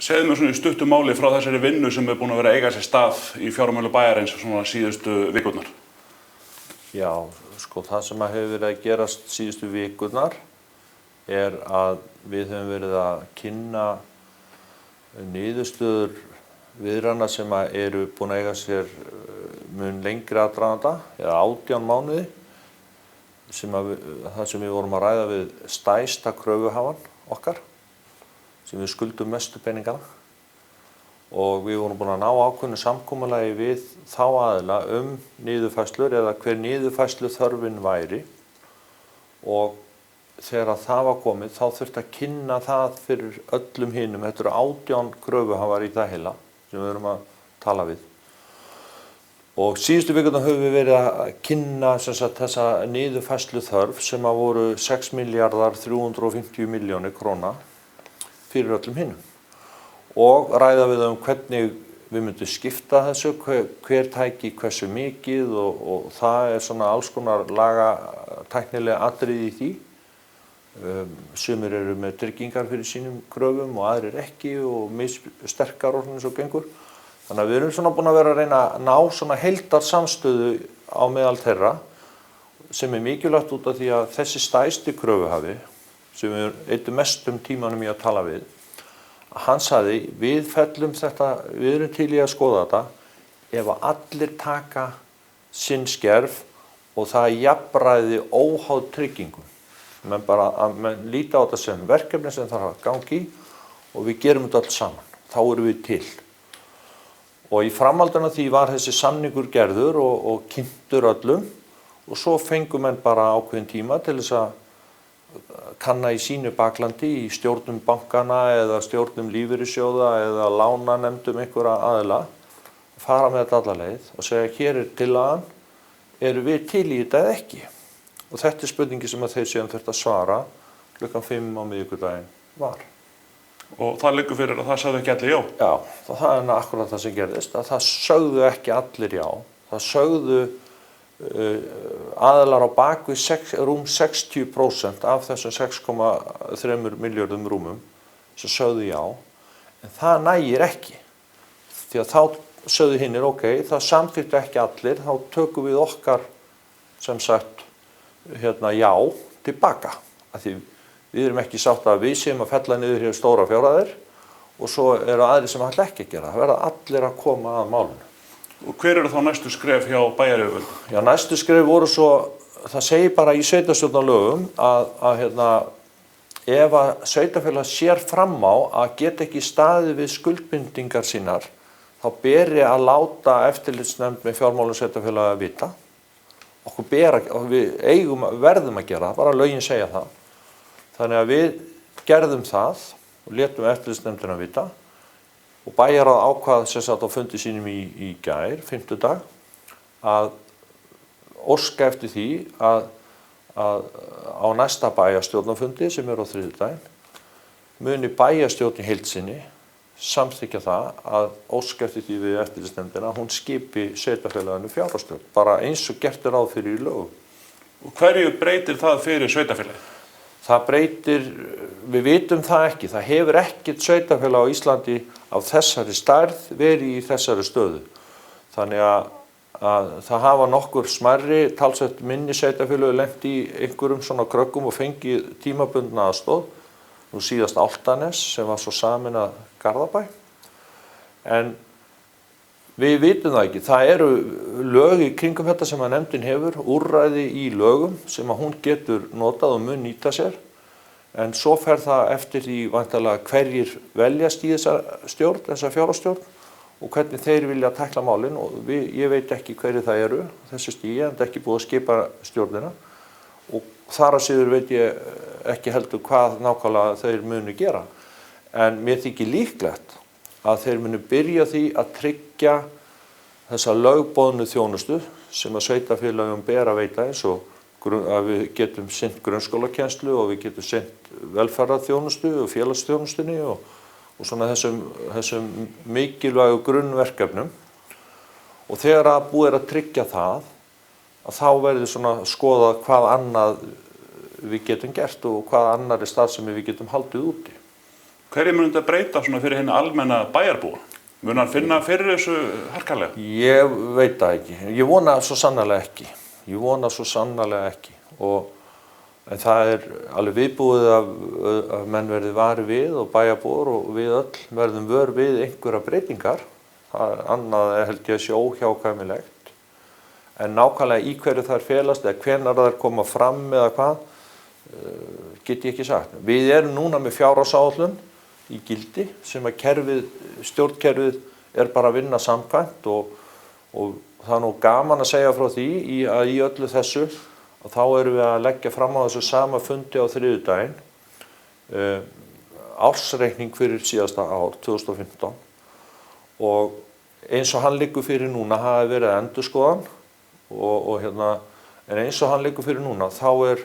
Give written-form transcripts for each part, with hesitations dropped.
Segðu mér svona í stuttu máli frá þessari vinnu sem búin að vera að eiga sér stað í fjármálu bæjarins svona síðustu vikurnar. Já, sko það sem hefur verið að gerast síðustu vikurnar að við höfum verið að kynna niðurstöður viðræðna sem eru búin að eiga sér mun lengri aðdraganda, eða 18 mánuði, það sem við vorum að ræða við stærsta kröfuhafan okkar, sem við skuldum mestu peningana, og við vorum búin að ná ákveðnu samkomulagi við þá aðila niðurfærslur eða hver niðurfærslu þörfin væri, og þegar það var komið þá þurfti að kynna það fyrir öllum hinum. Þetta eru 18 kröfuhafar í það heila sem við erum að tala við. Og síðustu vikurnar höfum við verið að kynna þessa niðurfærslu þörf sem voru 6.350 milljónir króna fyrir öllum hinum. Og ræða við hvernig við myndum skipta þessu, hver tæki hversu mikið, og það svona alls konar lagatæknilega atriði í því. Sumir eru með tryggingar fyrir sínum kröfum og aðrir ekki, og sterkar og eins og gengur. Þannig að við erum svona búin að vera að reyna að ná svona heildarsamstöðu á meðal þeirra, sem mikilvægt út af því að þessi stærsti kröfuhafi, sem við eyddum mestum tímanum í að tala við, hann sagði, við fellum þetta, við erum til í að skoða þetta ef að allir taka sinn skerf og það jafnræði óháð tryggingum. Menn líta á þetta sem verkefni sem þarf að gangi í, og við gerum þetta alls saman. Þá erum við til. Og í framhaldinu af því var þessi samningur gerður og kynntur öllum, og svo fengum menn bara ákveðin tíma til þess að kanna í sínu baklandi í stjórnum bankana eða stjórnum lífeyrissjóða eða lánanemndum einhverja aðila, fara með þetta alla leið og segja, hér tillagan, eru við til í þetta eða ekki? Og þetta spurningi sem þeir síðan þurftu að svara klukkan 5 á miðvikudaginn var. Og það liggur fyrir að það sagði ekki allir já? Já, það akkurat það sem gerðist, að það sögðu ekki allir já. Það sögðu aðilar á bakvið rúm 60% af þessum 6,3 milljörðum rúmum sem sögðu já, en það nægir ekki, því að þá sögðu hinnir, ok, það samþykktu ekki allir, þá tökum við okkar sem sagt já tilbaka, af því við erum ekki sátt að við séum að fella niður hér stóra fjárhæðir, og svo eru aðrir sem ætla ekki að gera, það verða allir að koma að málinu. Og hver eru þá næstu skref hjá bæjaryfirvöldum? Já, næstu skref voru svo, það segir bara í sveitarstjórnarlögum ef að sveitarfélag sér fram á að geta ekki staðið við skuldbindingar sínar, þá beri að láta eftirlitsnefnd með fjármálum sveitarfélaga að vita. Við verðum að gera það, bara lögin segja það. Þannig að við gerðum það og létum eftirlitsnefndina að vita. Og bæjarráð ákvað sem sagt á fundi sínum í gær, 5. að óska eftir því að á næsta bæjarstjórnarfundi sem á 3. muni bæjarstjórn í heild sinni samþykkja það að óska eftir því við eftirlitsnefndina að hún skipi sveitarfélaginu fjárhagsstjórn, bara eins og gert ráð fyrir í lögum. Og hverju breytir það fyrir sveitarfélagið? Það breytir, við vitum það ekki, það hefur ekkert sveitarfélag á Íslandi af þessari stærð verið í þessari stöðu. Þannig að það hafa nokkur smærri, talsvert minni sveitarfélög lent í einhverjum svona kröggum og fengið tímabundna aðstoð. Nú síðast Álftanes sem var svo sameinað Garðabæ. En við vitum það ekki, það eru lög í kringum þetta sem að nefndin hefur, úrræði í lögum sem að hún getur notað og mun nýta sér, en svo fer það eftir því væntanlega hverjir veljast í þessa stjórn, þessa fjárhagsstjórn, og hvernig þeir vilja tækla málin, og ég veit ekki hverju það eru, þessu stigi, en það er ekki búið að skipa stjórnina, og þar að síður veit ég ekki heldur hvað nákvæmlega þeir munu gera, en mér þykir líklegt að þeir munu byrja því að tryggja þessa lögboðnu þjónustu sem að sveitarfélögum ber að veita, eins og að við getum sinnt grunnskólakennslu og við getum sinnt velferðarþjónustu og félagsþjónustunni og svona þessum mikilvægu grunnverkefnum. Og þegar að búið er að tryggja það, að þá verður svona skoðað hvað annað við getum gert og hvað annarri starfsemi við getum haldið úti. Hverju mun þetta breyta svona fyrir hinn almenna bæjarbúa? Mun hann finna fyrir þessu harkalega? Ég veit það ekki. Ég vona svo sannarlega ekki. En það alveg viðbúið að menn verði vari við og bæjarbúar og við öll verðum vör við einhverja breytingar. Annað held ég að sé óhjákvæmilegt. En nákvæmlega í hverju þær felast eða hvenær þær koma fram eða hvað, get ég ekki sagt. Við erum núna með fjárhagsáætlun í gildi sem að stjórnkerfið bara að vinna samkvæmt og það nú gaman að segja frá því að í öllu þessu og þá erum við að leggja fram á þessu sama fundi á þriðjudaginn ársreikning fyrir síðasta ár, 2015 og eins og hann liggur fyrir núna hafi verið endurskoðan en eins og hann liggur fyrir núna þá er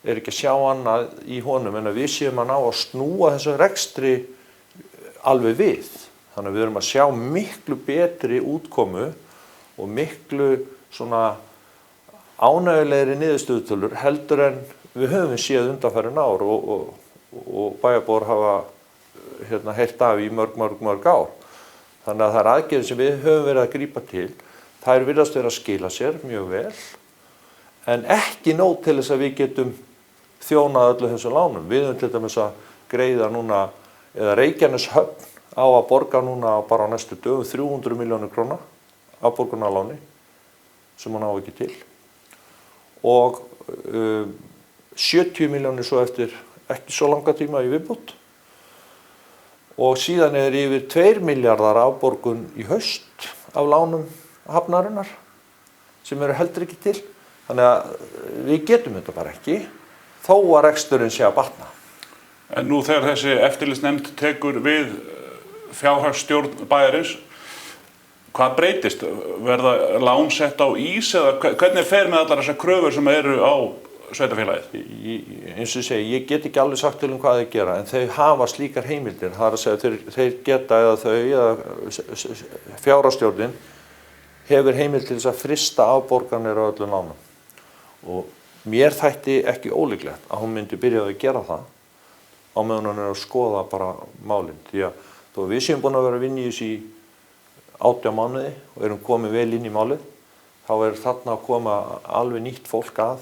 ekki að sjá annað í honum en að við séum að ná að snúa þessu rekstri alveg við. Þannig að við erum að sjá miklu betri útkomu og miklu svona ánægjulegri niðurstöðutölur heldur en við höfum séð undanfarin ár og bæjarbúar hafa heyrt af í mörg ár. Þannig að það aðgerðir sem við höfum verið að grípa til, þær virðast vera að skila sér mjög vel, en ekki nóg til þess að við getum þjónað öllu þessu lánum. Við höfum til dæmis að greiða núna, eða Reykjaneshöfn á að borga núna bara á næstu dögum 300 milljónir króna afborgunarláni sem hann á ekki til og 70 milljónir svo eftir ekki svo langa tíma í viðbót og síðan yfir 2 milljarðar afborgun í haust af lánum hafnarinnar sem eru heldur ekki til. Þannig að við getum þetta bara ekki þó að reksturinn sé að batna. En nú þegar þessi eftirlitsnefnd tekur við fjárhagsstjórn bæjarins, hvað breytist? Verða lán sett á ís eða hvernig fer með allar þessar kröfur sem eru á sveitarfélagið? Eins og ég segi, ég get ekki alveg sagt til hvað þeir gera, en þau hafa slíkar heimildir. Það að segja, þeir geta eða fjárhagsstjórnin hefur heimild til þess að frysta afborganir á öllum lánum. Og mér þætti ekki ólíklegt að hún myndi byrja að gera það á meðan hún að skoða bara málin. Því að þó við séum búin að vera að vinna í þessu í 18 mánuði og erum komið vel inn í málið, þá þarna að koma alveg nýtt fólk að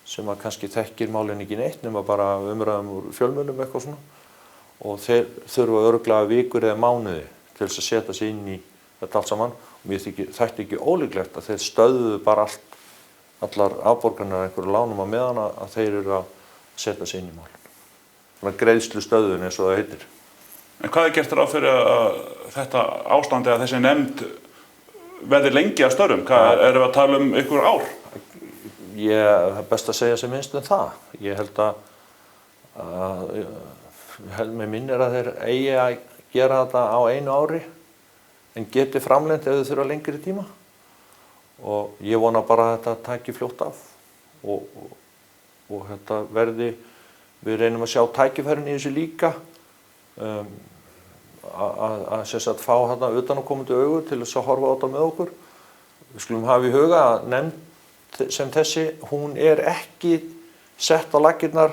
sem að kannski þekkir málin ekki neitt nema bara umræðum úr fjölmiðlum eitthvað svona og þeir þurfa örugglega vikur eða mánuði til þess að setja sig inn í þetta allt saman og mér þætti ekki ólíklegt að þeir stöðuðu bara allar afborganir einhverju lánum á meðan að þeir eru að setja sig inn í málin. Svona greiðslu stöðun eins og það heitir. En hvað gert ráð fyrir að þetta ástandi að þessi nefnd verði lengi að störfum? Hvað erum við að tala um ykkur ár? Það er best að segja sem minnst það. Ég held með minnir að þeir eigi að gera þetta á einu ári en geti framlengt ef þau þurfa lengri tíma. Og ég vona bara að þetta taki fljótt af og þetta verði, við reynum að sjá tækifærin í þessu líka að sem sagt fá hérna utanaðkomandi augu til þess að horfa á þetta með okkur. Við skulum hafa í huga að nefnd sem þessi, hún ekki sett á laggirnar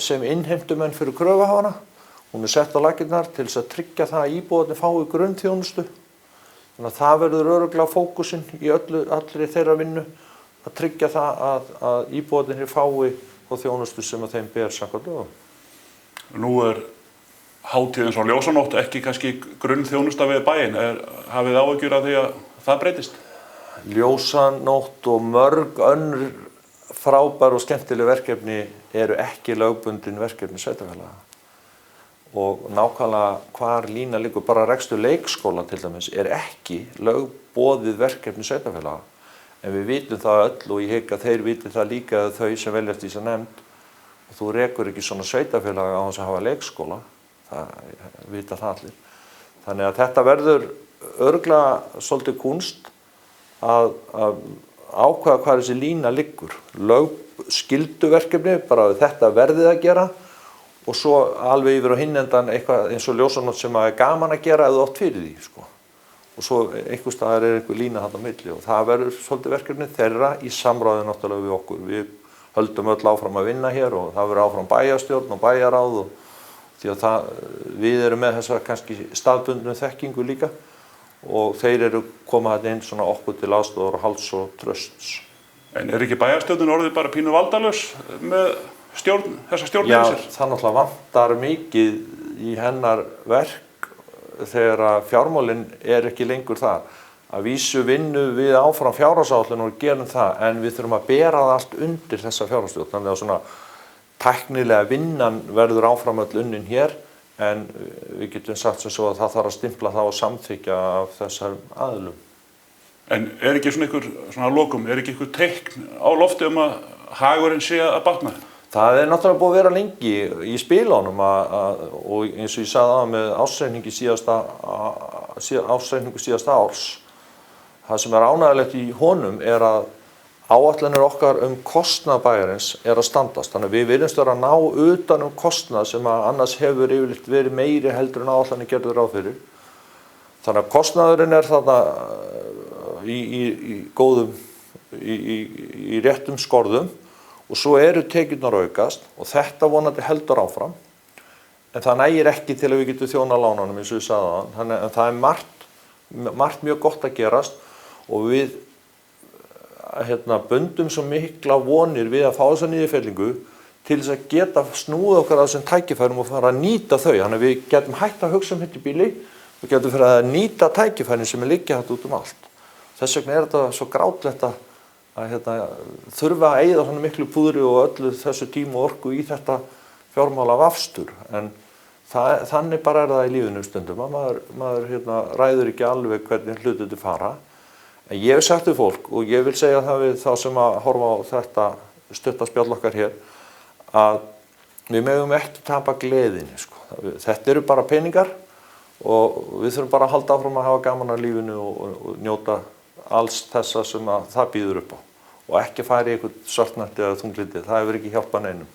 sem innheimtumenn fyrir kröfuhafana. Hún sett á laggirnar til þess að tryggja það að íbúarnir fái grunnþjónustu. Þannig að það verður örugglega fókusinn í allri þeirra vinnu að tryggja það að íbúarnir fái þá þjónustu sem að þeim ber samkvæmt lögum. Nú hátíð eins og ljósanótt ekki kannski grunnþjónusta við bæinn. Hafið áhyggjur af því að það breytist? Ljósanótt og mörg önnur frábær og skemmtileg verkefni eru ekki lögbundin verkefni sveitarfélaga. Og nákvæmlega hvar lína liggur, bara rekstur leikskóla til dæmis ekki lögboðið verkefni sveitarfélaga. En við vitum það öll og ég hygg að þeir viti það líka að þau sem veljast í þessa nefnd og þú rekur ekki svona sveitarfélaga á þess að hafa leikskóla, það vita það allir. Þannig að þetta verður örugglega svolítið kúnst að ákveða hvar þessi lína liggur. Lögskylduverkefni, bara þetta verðið að gera og svo alveg yfir á hinn endan eitthvað eins og ljósanótt sem er gaman að gera eða oft fyrir því. Sko. Og svo einhvers staðar einhver lína þarna á milli og það verður svolítið verkefni þeirra í samráði náttúrulega við okkur. Við höldum öll áfram að vinna hér og það verður áfram bæjarstjórn og bæjarráð og því að við erum með þessa kannski staðbundnu þekkingu líka og þeir eru koma þarna inn svona okkur til aðstoðar og halds og trösts. En ekki bæjarstjórnin orðið bara pínu valdalaus með þessa stjórn Já, yfir sér? það náttúrulega vantar mikið í hennar verk þegar að fjármálin ekki lengur það. Að vísu vinnum við áfram fjárhagsáætlun og gerum það, en við þurfum að bera það allt undir þessa fjárhagsstjórn. Þannig að svona tæknilega vinnan verður áfram öll unnin hér, en við getum sagt sem svo að það þarf að stimpla það og samþykja af þessar aðilum. En ekki svona ykkur, svona lokum, ekki ykkur teikn á lofti að hagurinn sé að batna? Það náttúrulega búið að vera lengi í spilunum og eins og ég sagði að með ársreikningu síðasta árs. Það sem ánægjulegt í honum að áætlanir okkar kostnað bæjarins að standast. Þannig að við virðumst vera að ná utan kostnað sem annars hefur yfirleitt verið meiri heldur en áætlanir gerðu ráð fyrir. Þannig að kostnaðurinn þarna í réttum skorðum og svo eru tekjurnar aukast og þetta vonandi heldur áfram. En það nægir ekki til að við getum þjónað lánunum eins og ég sagði áðan. Þannig að það margt mjög gott að gerast og við bundum svo mikla vonir við að fá þessa niðurfellingu til þess að geta snúið okkar að þessum tækifærum og fara að nýta þau. Þannig að við getum hægt að hugsa þetta í bíli og getum fyrir að nýta tækifærin sem liggja þetta út allt. Þess vegna þetta svo grátlegt að þurfa að eyða svona miklu púðri og öllu þessu tíma og orku í þetta fjármála vafstur. En þannig bara það í lífinu stundum að maður ræður ekki alveg hvernig hlutirnir fara. En ég hef sagt við fólk og ég vil segja það við þá sem að horfa á þetta stutta spjall okkar hér að við megum ekki tapa gleðinni. Þetta eru bara peningar og við þurfum bara að halda áfram að hafa gaman af lífinu og njóta alls þessa sem að það býður upp á og ekki fara í eitthvað svartnætti eða þunglindi. Það hefur ekki hjálpað neinum.